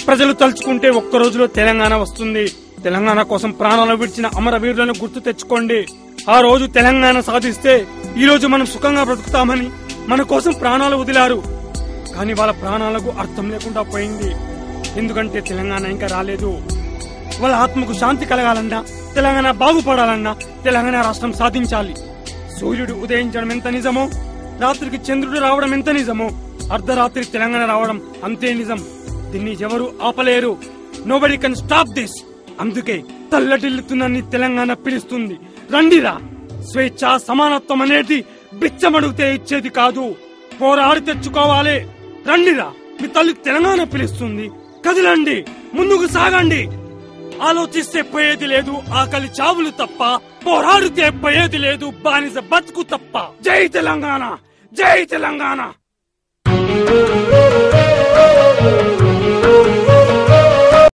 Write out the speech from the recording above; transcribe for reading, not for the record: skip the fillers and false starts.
ప్రజలు తలుచుకుంటే ఒక్క రోజులో తెలంగాణ వస్తుంది. తెలంగాణ కోసం ప్రాణాలు విడిచిన అమరవీరులను గుర్తు తెచ్చుకోండి. ఆ రోజు తెలంగాణ సాధిస్తే ఈ రోజు మనం సుఖంగా బ్రతుకుతామని మన కోసం ప్రాణాలు వదిలారు. కానీ వాళ్ళ ప్రాణాలకు అర్థం లేకుండా పోయింది. ఎందుకంటే తెలంగాణ ఇంకా రాలేదు. వాళ్ళ ఆత్మకు శాంతి కలగాలన్నా, తెలంగాణ బాగుపడాలన్నా తెలంగాణ రాష్ట్రం సాధించాలి. సూర్యుడు ఉదయించడం ఎంత నిజమో, రాత్రికి చంద్రుడు రావడం ఎంత నిజమో, అర్ధరాత్రి తెలంగాణ రావడం అంతే నిజం. దీన్ని ఎవరు ఆపలేరు. Nobody can stop this. అందుకే తల్లటిల్లుతున్న నీ తెలంగాణ పిలుస్తుంది. రండిరా. స్వేచ్ఛ, సమానత్వం అనేది బిచ్చమడిగితే ఇచ్చేది కాదు, పోరాడి తెచ్చుకోవాలి. రండిరా, మీ తల్లి తెలంగాణ పిలుస్తుంది. కదిలండి, ముందుకు సాగండి. ఆలోచిస్తే పోయేది లేదు ఆకలి చావులు తప్ప, పోరాడితే పోయేది లేదు బానిస బతుకు తప్ప. జై తెలంగాణ, జై తెలంగాణ.